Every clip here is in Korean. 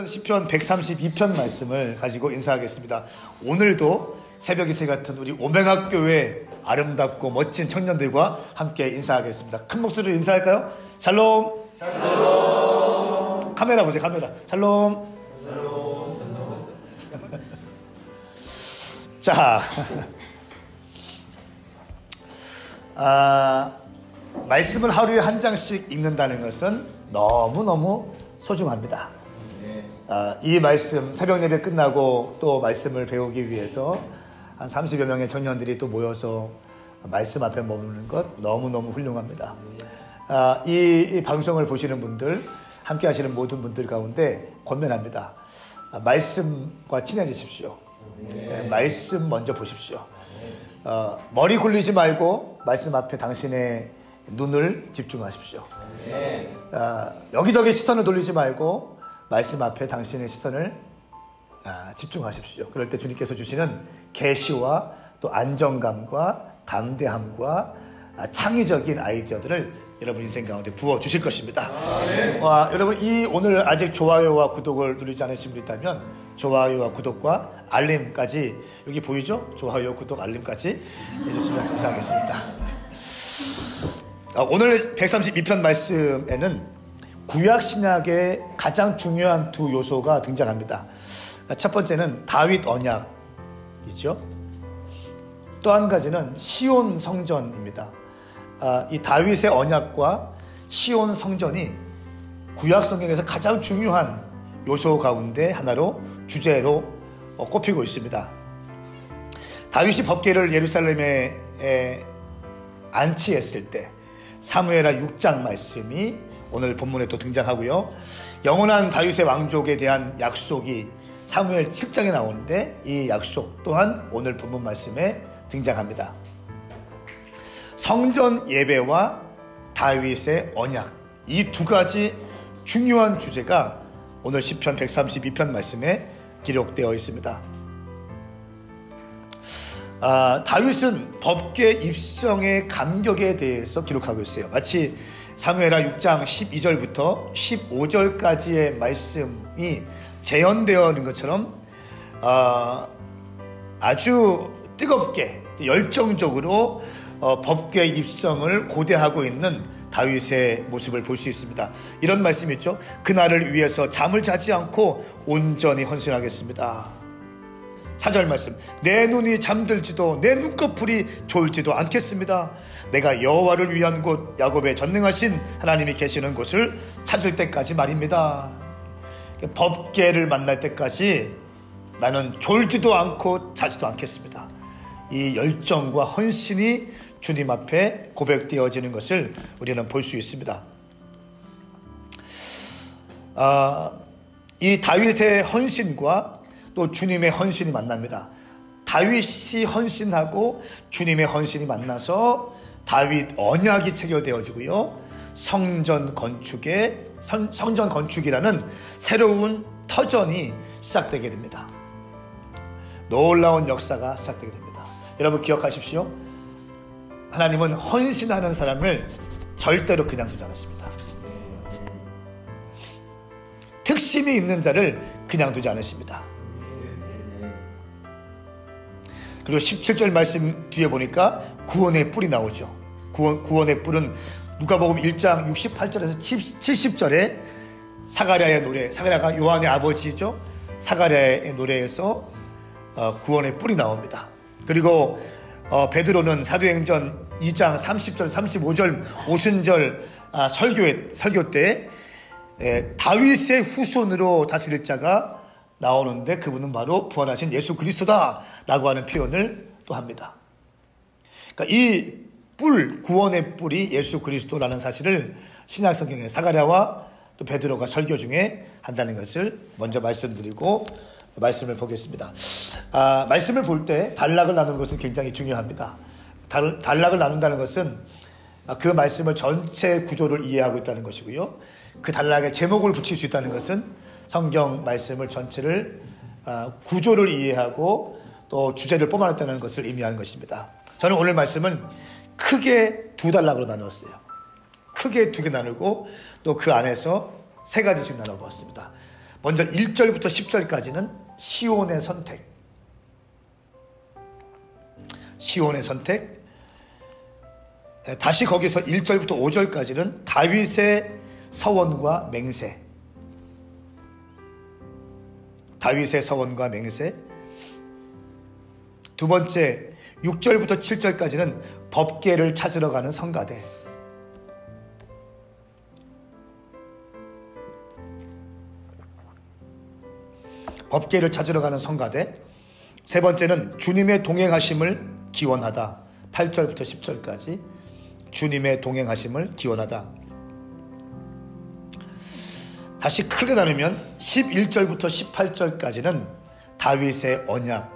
오늘은 시편 132편 말씀을 가지고 인사하겠습니다. 오늘도 새벽 이슬 같은 우리 오메가 교회 아름답고 멋진 청년들과 함께 인사하겠습니다. 큰 목소리로 인사할까요? 샬롬. 샬롬. 카메라 보세요. 카메라. 샬롬. 샬롬. 자, 말씀을 하루에 한 장씩 읽는다는 것은 너무너무 소중합니다. 이 말씀 새벽 예배 끝나고 또 말씀을 배우기 위해서 한 30여 명의 청년들이 또 모여서 말씀 앞에 머무는 것 너무너무 훌륭합니다. 이 방송을 보시는 분들, 함께 하시는 모든 분들 가운데 권면합니다. 말씀과 친해지십시오. 말씀 먼저 보십시오. 머리 굴리지 말고 말씀 앞에 당신의 눈을 집중하십시오. 여기저기 시선을 돌리지 말고 말씀 앞에 당신의 시선을 집중하십시오. 그럴 때 주님께서 주시는 계시와 또 안정감과 담대함과 창의적인 아이디어들을 여러분 인생 가운데 부어주실 것입니다. 여러분 오늘 아직 좋아요와 구독을 누르지 않으신 분 있다면 좋아요와 구독과 알림까지, 여기 보이죠? 좋아요, 구독, 알림까지 해주시면 감사하겠습니다. 오늘 132편 말씀에는 구약신약의 가장 중요한 두 요소가 등장합니다. 첫 번째는 다윗 언약이죠. 또 한 가지는 시온 성전입니다. 이 다윗의 언약과 시온 성전이 구약 성경에서 가장 중요한 요소 가운데 하나로 주제로 꼽히고 있습니다. 다윗이 법궤를 예루살렘에 안치했을 때 사무엘하 6장 말씀이 오늘 본문에 또 등장하고요. 영원한 다윗의 왕족에 대한 약속이 사무엘 7장에 나오는데 이 약속 또한 오늘 본문 말씀에 등장합니다. 성전 예배와 다윗의 언약, 이 두 가지 중요한 주제가 오늘 시편 132편 말씀에 기록되어 있습니다. 다윗은 법궤 입성의 감격에 대해서 기록하고 있어요. 마치 사무엘하 6장 12절부터 15절까지의 말씀이 재현되어 있는 것처럼 아주 뜨겁게 열정적으로 법궤 입성을 고대하고 있는 다윗의 모습을 볼 수 있습니다. 이런 말씀이 있죠. 그날을 위해서 잠을 자지 않고 온전히 헌신하겠습니다. 4절 말씀, 내 눈이 잠들지도 내 눈꺼풀이 졸지도 않겠습니다. 내가 여호와를 위한 곳, 야곱의 전능하신 하나님이 계시는 곳을 찾을 때까지 말입니다. 법궤를 만날 때까지 나는 졸지도 않고 자지도 않겠습니다. 이 열정과 헌신이 주님 앞에 고백되어지는 것을 우리는 볼 수 있습니다. 이 다윗의 헌신과 또 주님의 헌신이 만납니다. 다윗이 헌신하고 주님의 헌신이 만나서 다윗 언약이 체결되어지고요. 성전 건축이라는 새로운 터전이 시작되게 됩니다. 놀라운 역사가 시작되게 됩니다. 여러분 기억하십시오. 하나님은 헌신하는 사람을 절대로 그냥 두지 않았습니다. 특심이 있는 자를 그냥 두지 않으십니다. 그리고 17절 말씀 뒤에 보니까 구원의 뿔이 나오죠. 구원의 뿔은 누가복음 1장 68절에서 70절에 사가랴의 노래, 사가랴가 요한의 아버지죠. 사가랴의 노래에서 구원의 뿔이 나옵니다. 그리고 베드로는 사도행전 2장 30절 35절 오순절 설교 때 다윗의 후손으로 다스릴 자가 나오는데 그분은 바로 부활하신 예수 그리스도다 라고 하는 표현을 또 합니다. 그러니까 이 뿔, 구원의 뿔이 예수 그리스도라는 사실을 신약 성경의 사가랴와 또 베드로가 설교 중에 한다는 것을 먼저 말씀드리고 말씀을 보겠습니다. 말씀을 볼 때 단락을 나누는 것은 굉장히 중요합니다. 단락을 나눈다는 것은 그 말씀을 전체 구조를 이해하고 있다는 것이고요. 그 단락에 제목을 붙일 수 있다는 것은 성경 말씀을 전체를 구조를 이해하고 또 주제를 뽑아냈다는 것을 의미하는 것입니다. 저는 오늘 말씀은 크게 두 단락으로 나누었어요. 크게 두 개 나누고 또 그 안에서 세 가지씩 나눠보았습니다. 먼저 1절부터 10절까지는 시온의 선택. 시온의 선택. 다시 거기서 1절부터 5절까지는 다윗의 서원과 맹세. 다윗의 서원과 맹세. 두 번째 6절부터 7절까지는 법궤를 찾으러 가는 성가대. 법궤를 찾으러 가는 성가대. 세 번째는 주님의 동행하심을 기원하다. 8절부터 10절까지 주님의 동행하심을 기원하다. 다시 크게 나누면 11절부터 18절까지는 다윗의 언약.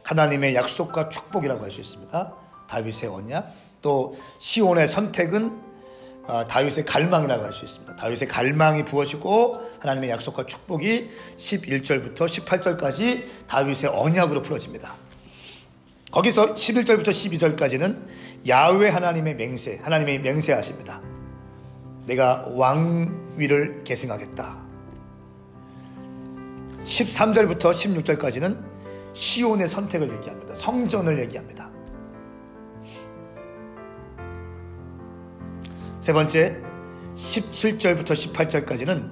하나님의 약속과 축복이라고 할 수 있습니다. 다윗의 언약. 또 시온의 선택은 다윗의 갈망이라고 할 수 있습니다. 다윗의 갈망이 부어지고 하나님의 약속과 축복이 11절부터 18절까지 다윗의 언약으로 풀어집니다. 거기서 11절부터 12절까지는 야훼 하나님의 맹세, 하나님의 맹세하십니다. 내가 왕위를 계승하겠다. 13절부터 16절까지는 시온의 선택을 얘기합니다. 성전을 얘기합니다. 세 번째 17절부터 18절까지는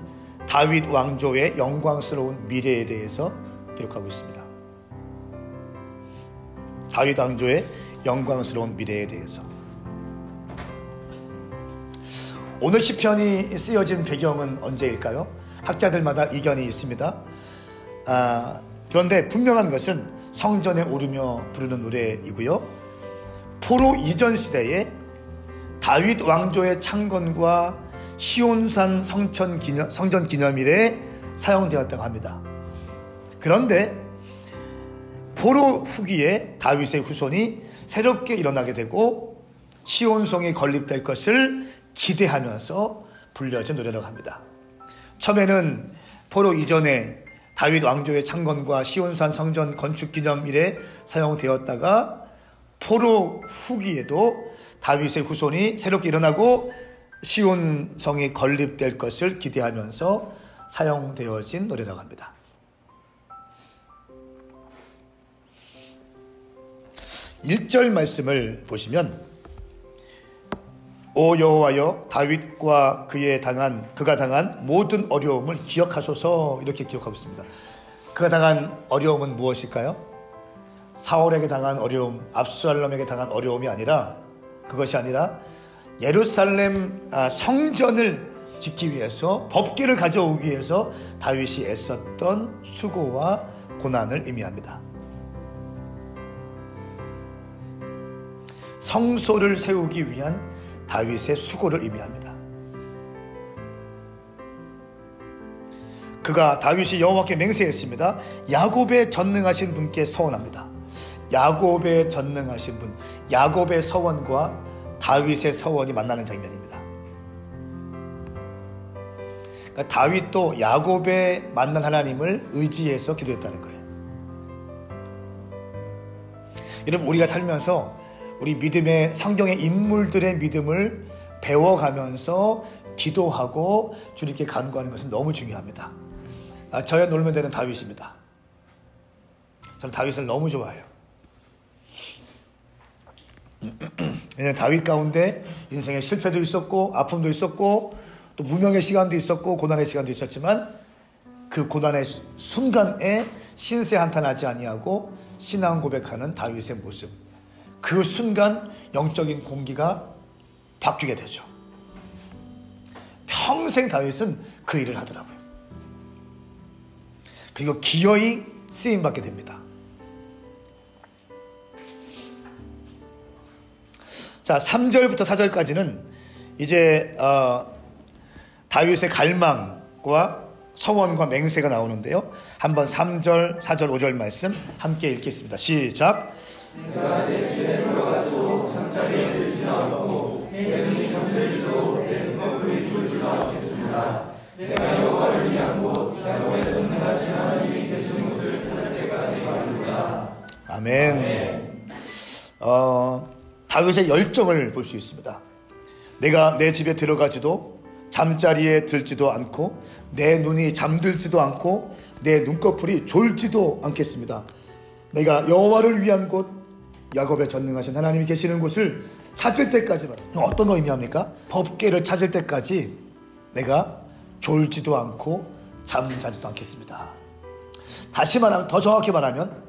다윗 왕조의 영광스러운 미래에 대해서 기록하고 있습니다. 다윗 왕조의 영광스러운 미래에 대해서. 오늘 시편이 쓰여진 배경은 언제일까요? 학자들마다 이견이 있습니다. 그런데 분명한 것은 성전에 오르며 부르는 노래이고요. 포로 이전 시대에 다윗 왕조의 창건과 시온산 성전 기념일에 사용되었다고 합니다. 그런데 포로 후기에 다윗의 후손이 새롭게 일어나게 되고 시온성이 건립될 것을 기대하면서 불려진 노래라고 합니다. 처음에는 포로 이전에 다윗 왕조의 창건과 시온산 성전 건축 기념일에 사용되었다가 포로 후기에도 다윗의 후손이 새롭게 일어나고 시온성이 건립될 것을 기대하면서 사용되어진 노래라고 합니다. 1절 말씀을 보시면 오 여호와여 다윗과 그가 당한 모든 어려움을 기억하소서 이렇게 기록하고 있습니다. 그가 당한 어려움은 무엇일까요? 사울에게 당한 어려움, 압살롬에게 당한 어려움이 아니라 그것이 아니라 예루살렘 성전을 짓기 위해서 법궤를 가져오기 위해서 다윗이 애썼던 수고와 고난을 의미합니다. 성소를 세우기 위한 다윗의 수고를 의미합니다. 그가 다윗이 여호와께 맹세했습니다. 야곱의 전능하신 분께 서원합니다. 야곱의 전능하신 분, 야곱의 서원과 다윗의 서원이 만나는 장면입니다. 그러니까 다윗도 야곱의 만난 하나님을 의지해서 기도했다는 거예요. 여러분, 우리가 살면서 우리 믿음의 성경의 인물들의 믿음을 배워가면서 기도하고 주님께 간구하는 것은 너무 중요합니다. 저야 놀면 되는 다윗입니다. 저는 다윗을 너무 좋아해요. 왜냐하면 다윗 가운데 인생의 실패도 있었고 아픔도 있었고 또 무명의 시간도 있었고 고난의 시간도 있었지만 그 고난의 순간에 신세 한탄하지 아니하고 신앙 고백하는 다윗의 모습, 그 순간 영적인 공기가 바뀌게 되죠. 평생 다윗은 그 일을 하더라고요. 그리고 기어이 쓰임받게 됩니다. 자, 3절부터 4절까지는 이제 다윗의 갈망과 서원과 맹세가 나오는데요. 한번 3절, 4절, 5절 말씀 함께 읽겠습니다. 시작. 내가 내 집에 들어가도 잠자리에 들지는 않고 내 눈이 잠들지도 내 눈꺼풀이 졸지도 않겠습니다. 내가 여호와를 위한 곳 야곱의 전능하신 하나님이 계신 곳을 찾을 때까지 가리로다. 아멘. 다윗의 열정을 볼 수 있습니다. 내가 내 집에 들어가지도 잠자리에 들지도 않고 내 눈이 잠들지도 않고 내 눈꺼풀이 졸지도 않겠습니다. 내가 여호와를 위한 곳, 야곱의 전능하신 하나님이 계시는 곳을 찾을 때까지만. 어떤 거 의미합니까? 법궤를 찾을 때까지 내가 졸지도 않고 잠자지도 않겠습니다. 다시 말하면, 더 정확히 말하면,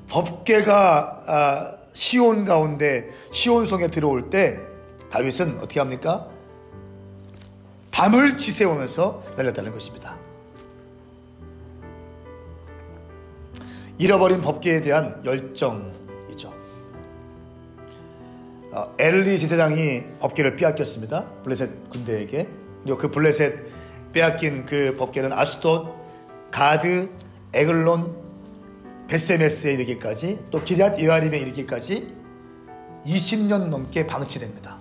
법궤가 시온 가운데 시온성에 들어올 때 다윗은 어떻게 합니까? 밤을 지새우면서 기다렸다는 것입니다. 잃어버린 법궤에 대한 열정이죠. 엘리 제사장이 법궤를 빼앗겼습니다. 블레셋 군대에게. 그리고 그 블레셋 빼앗긴 그 법궤는 아스돗, 가드, 에글론, 베세메스에 이르기까지, 또 기럇 여아림에 이르기까지 20년 넘게 방치됩니다.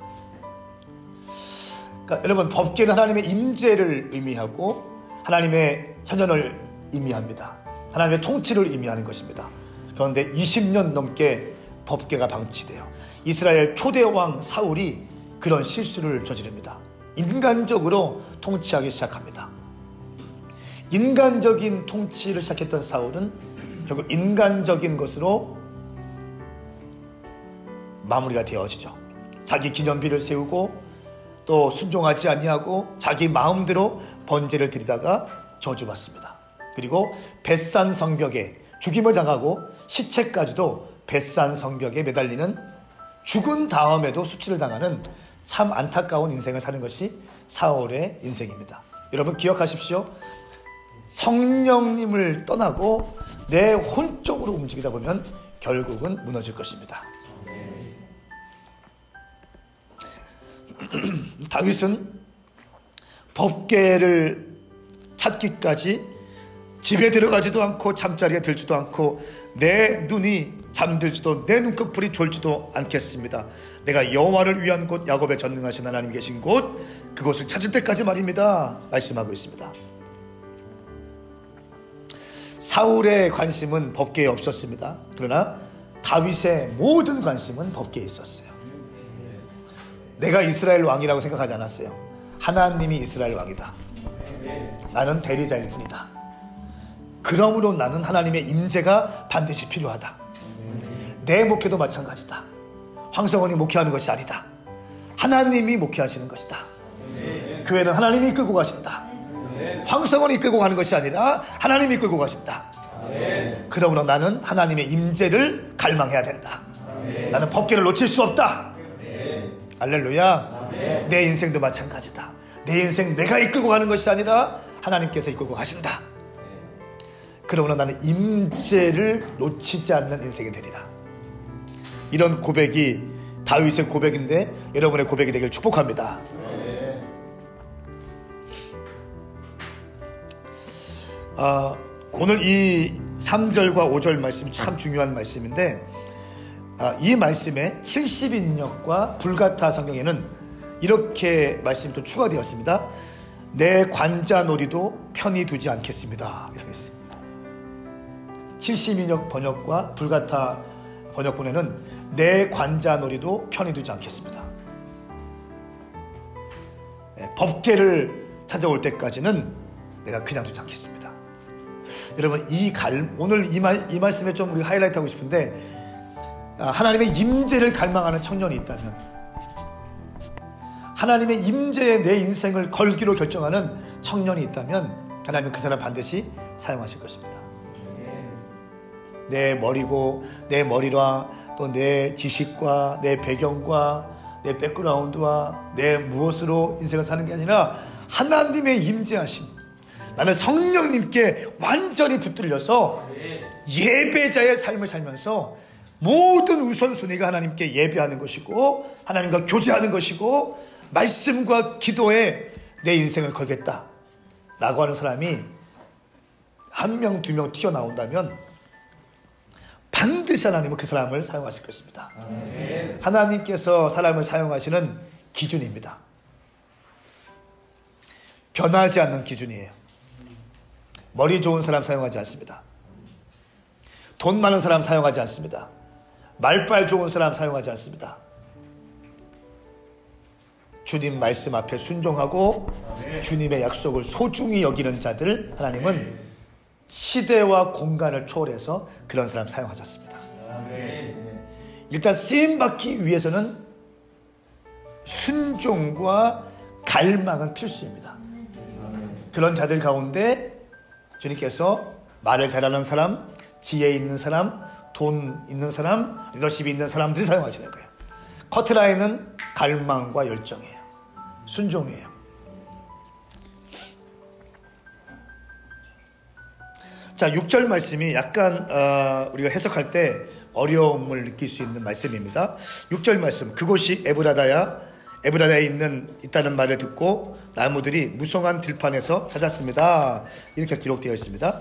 그러니까 여러분, 법궤는 하나님의 임재를 의미하고 하나님의 현현을 의미합니다. 하나님의 통치를 의미하는 것입니다. 그런데 20년 넘게 법궤가 방치돼요. 이스라엘 초대 왕 사울이 그런 실수를 저지릅니다. 인간적으로 통치하기 시작합니다. 인간적인 통치를 시작했던 사울은 결국 인간적인 것으로 마무리가 되어지죠. 자기 기념비를 세우고 또 순종하지 아니하고 자기 마음대로 번제를 드리다가 저주받습니다. 그리고 벳산 성벽에 죽임을 당하고 시체까지도 벳산 성벽에 매달리는, 죽은 다음에도 수치를 당하는 참 안타까운 인생을 사는 것이 사울의 인생입니다. 여러분 기억하십시오. 성령님을 떠나고 내 혼적으로 움직이다 보면 결국은 무너질 것입니다. 다윗은 법궤를 찾기까지 집에 들어가지도 않고 잠자리에 들지도 않고 내 눈이 잠들지도 내 눈꺼풀이 졸지도 않겠습니다. 내가 여호와를 위한 곳, 야곱의 전능하신 하나님 계신 곳, 그곳을 찾을 때까지 말입니다. 말씀하고 있습니다. 사울의 관심은 법궤에 없었습니다. 그러나 다윗의 모든 관심은 법궤에 있었어요. 내가 이스라엘 왕이라고 생각하지 않았어요. 하나님이 이스라엘 왕이다. 나는 대리자일 뿐이다. 그러므로 나는 하나님의 임재가 반드시 필요하다. 내 목회도 마찬가지다. 황성원이 목회하는 것이 아니다. 하나님이 목회하시는 것이다. 교회는 하나님이 이끌고 가신다. 황성원이 이끌고 가는 것이 아니라 하나님이 이끌고 가신다. 그러므로 나는 하나님의 임재를 갈망해야 된다. 나는 법궤를 놓칠 수 없다. 할렐루야. 내 인생도 마찬가지다. 내 인생 내가 이끌고 가는 것이 아니라 하나님께서 이끌고 가신다. 그러므로 나는 임재를 놓치지 않는 인생이 되리라. 이런 고백이 다윗의 고백인데 여러분의 고백이 되길 축복합니다. 오늘 이 3절과 5절 말씀이 참 중요한 말씀인데, 이 말씀에 70인역과 불가타 성경에는 이렇게 말씀이 또 추가되었습니다. 내 관자놀이도 편히 두지 않겠습니다. 이렇게 있어요. 70인역 번역과 불가타 번역본에는 내 관자놀이도 편히 두지 않겠습니다. 법궤를 찾아올 때까지는 내가 그냥 두지 않겠습니다. 여러분, 오늘 이 말씀에 좀 우리가 하이라이트 하고 싶은데, 하나님의 임재를 갈망하는 청년이 있다면, 하나님의 임재에 내 인생을 걸기로 결정하는 청년이 있다면 하나님은 그 사람 반드시 사용하실 것입니다. 내 머리와 또 내 지식과 내 배경과 내 백그라운드와 내 무엇으로 인생을 사는 게 아니라 하나님의 임재하심, 나는 성령님께 완전히 붙들려서 예배자의 삶을 살면서 모든 우선순위가 하나님께 예배하는 것이고 하나님과 교제하는 것이고 말씀과 기도에 내 인생을 걸겠다 라고 하는 사람이 한 명, 두 명 튀어나온다면 반드시 하나님은 그 사람을 사용하실 것입니다. 하나님께서 사람을 사용하시는 기준입니다. 변하지 않는 기준이에요. 머리 좋은 사람 사용하지 않습니다. 돈 많은 사람 사용하지 않습니다. 말빨 좋은 사람 사용하지 않습니다. 주님 말씀 앞에 순종하고 주님의 약속을 소중히 여기는 자들 하나님은 시대와 공간을 초월해서 그런 사람 사용하셨습니다. 일단 쓰임받기 위해서는 순종과 갈망은 필수입니다. 그런 자들 가운데 주님께서 말을 잘하는 사람, 지혜 있는 사람, 돈 있는 사람, 리더십이 있는 사람들이 사용하시는 거예요. 커트라인은 갈망과 열정이에요. 순종이에요. 자, 6절 말씀이 약간 우리가 해석할 때 어려움을 느낄 수 있는 말씀입니다. 6절 말씀, 그곳이 에브라다에 있다는 말을 듣고 나무들이 무성한 들판에서 찾았습니다. 이렇게 기록되어 있습니다.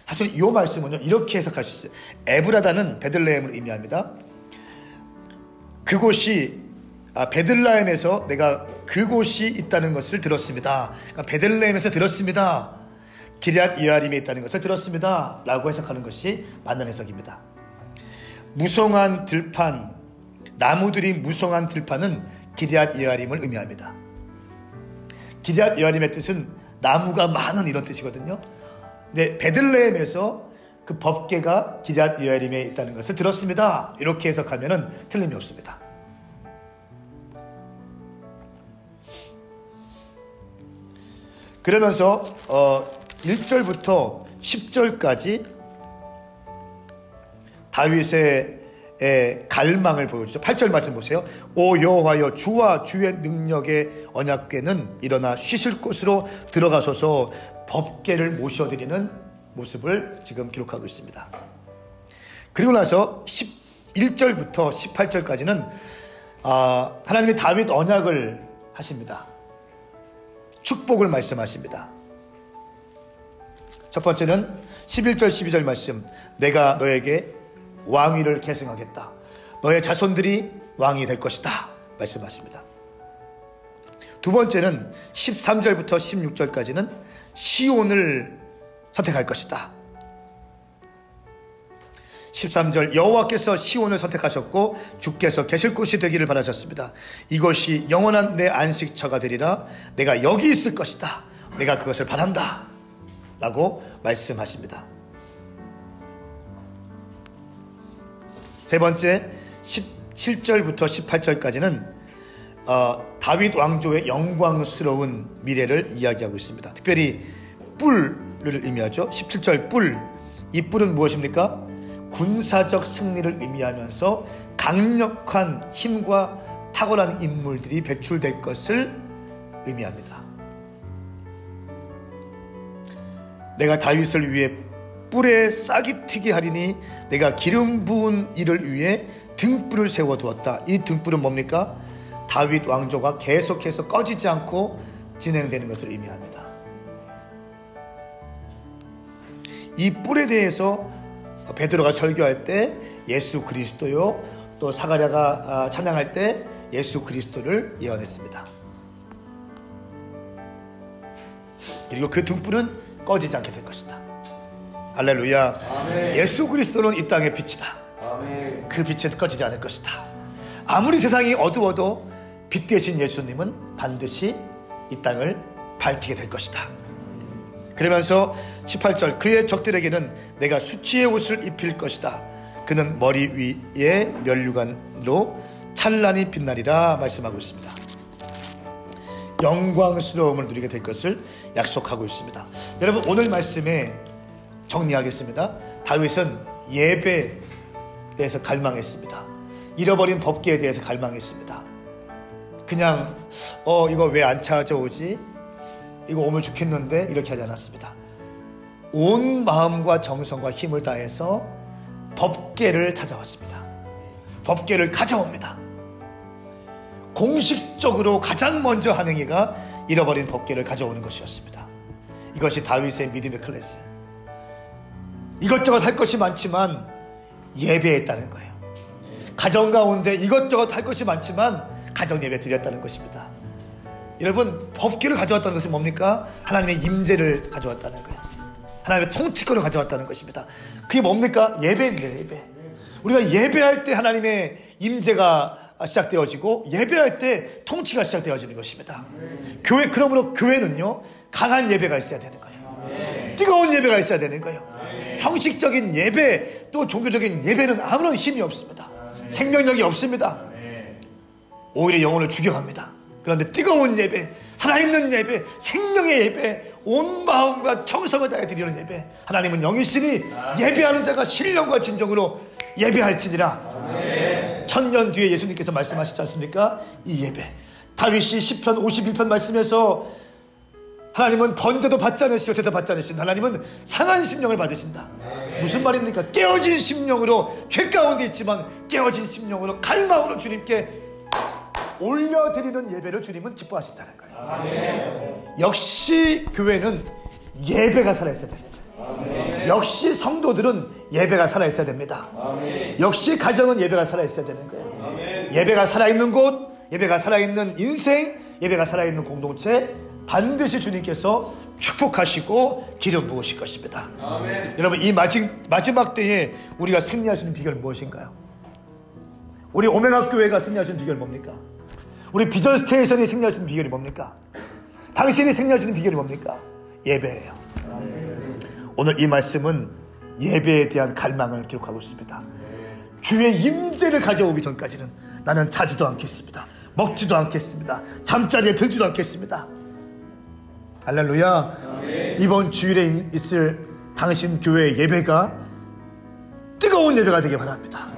사실 이 말씀은요, 이렇게 해석할 수 있어요. 에브라다는 베들레헴을 의미합니다. 그곳이 베들레헴에서 내가 그곳이 있다는 것을 들었습니다. 그러니까 베들레헴에서 들었습니다. 기럇 여아림에 있다는 것을 들었습니다. 라고 해석하는 것이 맞는 해석입니다. 무성한 들판, 나무들이 무성한 들판은 기럇 여아림을 의미합니다. 기럇 여아림의 뜻은 나무가 많은 이런 뜻이거든요. 근데 베들레헴에서 그 법궤가 기럇 여아림에 있다는 것을 들었습니다. 이렇게 해석하면 틀림이 없습니다. 그러면서 1절부터 10절까지 다윗의 갈망을 보여주죠. 8절 말씀 보세요. 오 여호와여, 주와 주의 능력의 언약궤는 일어나 쉬실 곳으로 들어가소서. 법궤를 모셔드리는 모습을 지금 기록하고 있습니다. 그리고 나서 11절부터 18절까지는 하나님이 다윗 언약을 하십니다. 축복을 말씀하십니다. 첫 번째는 11절 12절 말씀, 내가 너에게 왕위를 계승하겠다. 너의 자손들이 왕이 될 것이다. 말씀하십니다. 두 번째는 13절부터 16절까지는 시온을 선택할 것이다. 13절, 여호와께서 시온을 선택하셨고 주께서 계실 곳이 되기를 바라셨습니다. 이것이 영원한 내 안식처가 되리라. 내가 여기 있을 것이다. 내가 그것을 바란다. 라고 말씀하십니다. 세 번째 17절부터 18절까지는 다윗 왕조의 영광스러운 미래를 이야기하고 있습니다. 특별히 뿔을 의미하죠. 17절 뿔, 이 뿔은 무엇입니까? 군사적 승리를 의미하면서 강력한 힘과 탁월한 인물들이 배출될 것을 의미합니다. 내가 다윗을 위해 뿔에 싹이 튀게 하리니 내가 기름 부은 이를 위해 등불을 세워두었다. 이 등불은 뭡니까? 다윗 왕조가 계속해서 꺼지지 않고 진행되는 것을 의미합니다. 이 뿔에 대해서 베드로가 설교할 때 예수 그리스도요, 또 사가랴가 찬양할 때 예수 그리스도를 예언했습니다. 그리고 그 등불은 꺼지지 않게 될 것이다. 할렐루야. 아멘. 예수 그리스도는 이 땅의 빛이다. 아멘. 그 빛은 꺼지지 않을 것이다. 아무리 세상이 어두워도 빛 대신 예수님은 반드시 이 땅을 밝히게 될 것이다. 그러면서 18절, 그의 적들에게는 내가 수치의 옷을 입힐 것이다. 그는 머리 위에 면류관으로 찬란히 빛나리라 말씀하고 있습니다. 영광스러움을 누리게 될 것을 약속하고 있습니다. 여러분, 오늘 말씀에 정리하겠습니다. 다윗은 예배에 대해서 갈망했습니다. 잃어버린 법궤에 대해서 갈망했습니다. 그냥 이거 왜 안 찾아오지? 이거 오면 좋겠는데 이렇게 하지 않았습니다. 온 마음과 정성과 힘을 다해서 법궤를 찾아왔습니다. 법궤를 가져옵니다. 공식적으로 가장 먼저 하는 행위가 잃어버린 법궤를 가져오는 것이었습니다. 이것이 다윗의 믿음의 클래스. 이것저것 할 것이 많지만 예배했다는 거예요. 가정 가운데 이것저것 할 것이 많지만 가정 예배 드렸다는 것입니다. 여러분, 법궤를 가져왔다는 것은 뭡니까? 하나님의 임재를 가져왔다는 거예요. 하나님의 통치권을 가져왔다는 것입니다. 그게 뭡니까? 예배입니다. 예배. 우리가 예배할 때 하나님의 임재가 시작되어지고 예배할 때 통치가 시작되어지는 것입니다. 그러므로 교회는요, 강한 예배가 있어야 되는 거예요. 뜨거운 예배가 있어야 되는 거예요. 형식적인 예배, 또 종교적인 예배는 아무런 힘이 없습니다. 생명력이 없습니다. 오히려 영혼을 죽여갑니다. 그런데 뜨거운 예배, 살아있는 예배, 생명의 예배, 온 마음과 정성을 다해 드리는 예배, 하나님은 영이시니 예배하는 자가 신령과 진정으로 예배할지니라. 천년 뒤에 예수님께서 말씀하시지 않습니까? 이 예배, 다윗이 시편 51편 말씀에서 하나님은 번제도 받지 않으시고 제도 받지 않으신다. 하나님은 상한 심령을 받으신다. 무슨 말입니까? 깨어진 심령으로, 죄 가운데 있지만 깨어진 심령으로 갈망으로 주님께 올려드리는 예배를 주님은 기뻐하신다는 거예요. 역시 교회는 예배가 살아있어야 됩니다. 역시 성도들은 예배가 살아있어야 됩니다. 역시 가정은 예배가 살아있어야 되는 거예요. 예배가 살아있는 곳, 예배가 살아있는 인생, 예배가 살아있는 공동체, 반드시 주님께서 축복하시고 기름 부으실 것입니다. 여러분, 이 마지막 때에 우리가 승리할 수 있는 비결은 무엇인가요? 우리 오메가 교회가 승리할 수 있는 비결은 뭡니까? 우리 비전 스테이션이 승리할 수 있는 비결이 뭡니까? 당신이 승리할 수 있는 비결이 뭡니까? 예배예요. 오늘 이 말씀은 예배에 대한 갈망을 기록하고 있습니다. 주의 임재를 가져오기 전까지는 나는 자지도 않겠습니다. 먹지도 않겠습니다. 잠자리에 들지도 않겠습니다. 할렐루야. 이번 주일에 있을 당신 교회의 예배가 뜨거운 예배가 되길 바랍니다.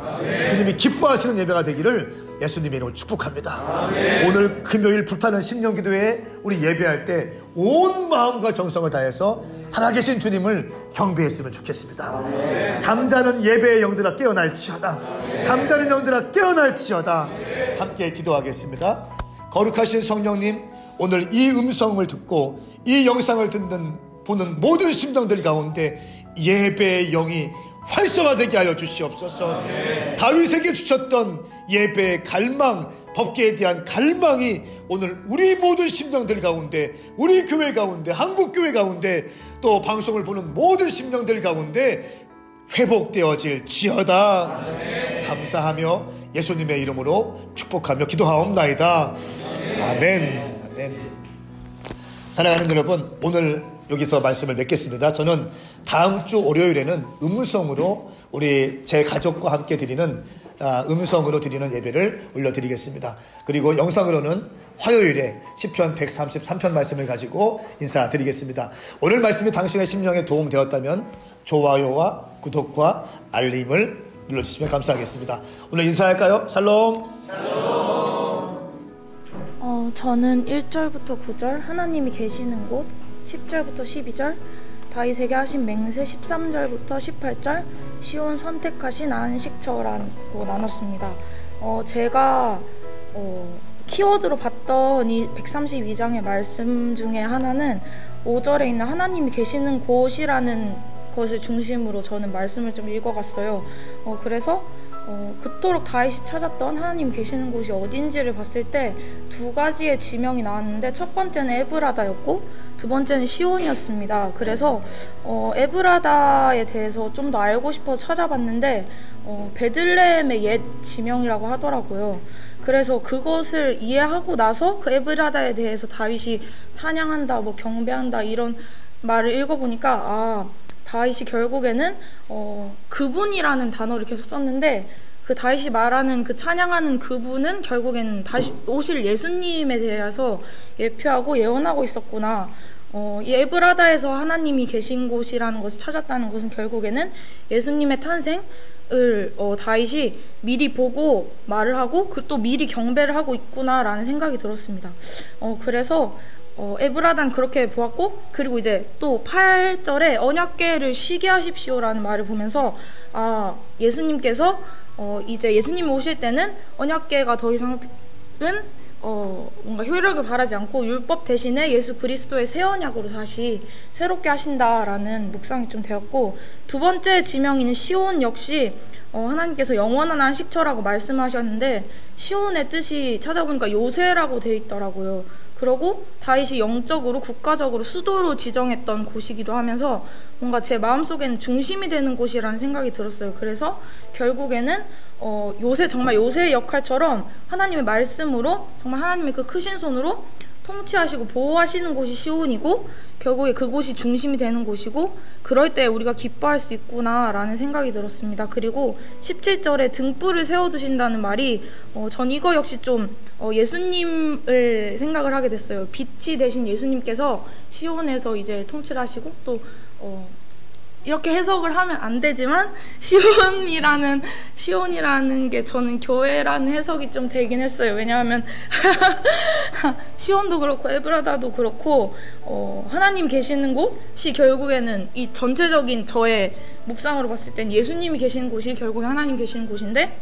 주님이 기뻐하시는 예배가 되기를 예수님의 이름으로 축복합니다. 오늘 금요일 불타는 심령기도회에 우리 예배할 때 온 마음과 정성을 다해서 살아계신 주님을 경배했으면 좋겠습니다. 잠자는 예배의 영들아 깨어날지어다. 잠자는 영들아 깨어날지어다. 함께 기도하겠습니다. 거룩하신 성령님, 오늘 이 음성을 듣고 이 영상을 보는 모든 심령들 가운데 예배의 영이 활성화되게 하여 주시옵소서. 다윗에게 주셨던 예배의 갈망, 법궤에 대한 갈망이 오늘 우리 모든 심령들 가운데, 우리 교회 가운데, 한국교회 가운데, 또 방송을 보는 모든 심령들 가운데 회복되어질 지어다. 감사하며 예수님의 이름으로 축복하며 기도하옵나이다. 아멘. 아멘. 사랑하는 여러분, 오늘 여기서 말씀을 맺겠습니다. 저는 다음 주 월요일에는 음성으로 우리 제 가족과 함께 드리는 음성으로 드리는 예배를 올려드리겠습니다. 그리고 영상으로는 화요일에 시편 133편 말씀을 가지고 인사드리겠습니다. 오늘 말씀이 당신의 심령에 도움되었다면 좋아요와 구독과 알림을 눌러주시면 감사하겠습니다. 오늘 인사할까요? 샬롬. 저는 1절부터 9절 하나님이 계시는 곳, 10절부터 12절 다윗에게 하신 맹세, 13절부터 18절 시온 선택하신 안식처라고 나눴습니다. 제가 키워드로 봤던 이 132장의 말씀 중에 하나는 5절에 있는 하나님이 계시는 곳이라는 것을 중심으로 저는 말씀을 좀 읽어갔어요. 그래서 그토록 다윗이 찾았던 하나님 계시는 곳이 어딘지를 봤을 때 두 가지의 지명이 나왔는데, 첫 번째는 에브라다였고 두 번째는 시온이었습니다. 그래서 에브라다에 대해서 좀 더 알고 싶어서 찾아봤는데 베들레헴의 옛 지명이라고 하더라고요. 그래서 그것을 이해하고 나서 그 에브라다에 대해서 다윗이 찬양한다, 뭐 경배한다 이런 말을 읽어보니까 다윗이 결국에는 그분이라는 단어를 계속 썼는데, 그 다윗이 말하는 그 찬양하는 그분은 결국에는 다시 오실 예수님에 대해서 예표하고 예언하고 있었구나. 이 에브라다에서 하나님이 계신 곳이라는 것을 찾았다는 것은 결국에는 예수님의 탄생을 다윗이 미리 보고 말을 하고 또 미리 경배를 하고 있구나라는 생각이 들었습니다. 그래서 에브라다는 그렇게 보았고, 그리고 이제 또 8절에 언약궤를 쉬게 하십시오라는 말을 보면서 예수님께서 이제 예수님이 오실 때는 언약궤가 더 이상은 뭔가 효력을 발하지 않고 율법 대신에 예수 그리스도의 새 언약으로 다시 새롭게 하신다라는 묵상이 좀 되었고, 두 번째 지명인 시온 역시 하나님께서 영원한 안식처라고 말씀하셨는데, 시온의 뜻이 찾아보니까 요새라고 되어 있더라고요. 그러고 다윗이 영적으로 국가적으로 수도로 지정했던 곳이기도 하면서 뭔가 제 마음속에는 중심이 되는 곳이라는 생각이 들었어요. 그래서 결국에는 정말 요새의 역할처럼 하나님의 말씀으로 정말 하나님의 그 크신 손으로 통치하시고 보호하시는 곳이 시온이고 결국에 그곳이 중심이 되는 곳이고 그럴 때 우리가 기뻐할 수 있구나라는 생각이 들었습니다. 그리고 17절에 등불을 세워두신다는 말이 전 이거 역시 좀 예수님을 생각을 하게 됐어요. 빛이 되신 예수님께서 시온에서 이제 통치를 하시고 또 이렇게 해석을 하면 안 되지만 시온이라는 게 저는 교회라는 해석이 좀 되긴 했어요. 왜냐하면 시온도 그렇고 에브라다도 그렇고 하나님 계시는 곳이 결국에는 이 전체적인 저의 묵상으로 봤을 땐 예수님이 계시는 곳이 결국에 하나님 계시는 곳인데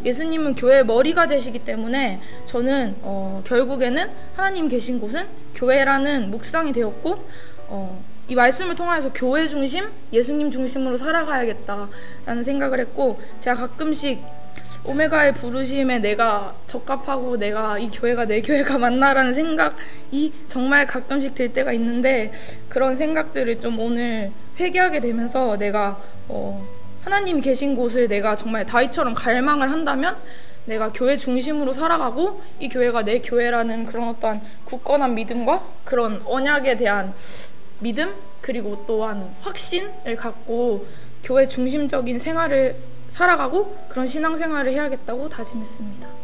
예수님은 교회의 머리가 되시기 때문에 저는 결국에는 하나님 계신 곳은 교회라는 묵상이 되었고 이 말씀을 통해서 교회 중심, 예수님 중심으로 살아가야겠다라는 생각을 했고 제가 가끔씩 오메가의 부르심에 내가 적합하고 내가 이 교회가 내 교회가 맞나라는 생각이 정말 가끔씩 들 때가 있는데 그런 생각들을 좀 오늘 회개하게 되면서 내가 하나님이 계신 곳을 내가 정말 다윗처럼 갈망을 한다면 내가 교회 중심으로 살아가고 이 교회가 내 교회라는 그런 어떠한 굳건한 믿음과 그런 언약에 대한 믿음 그리고 또한 확신을 갖고 교회 중심적인 생활을 살아가고 그런 신앙생활을 해야겠다고 다짐했습니다.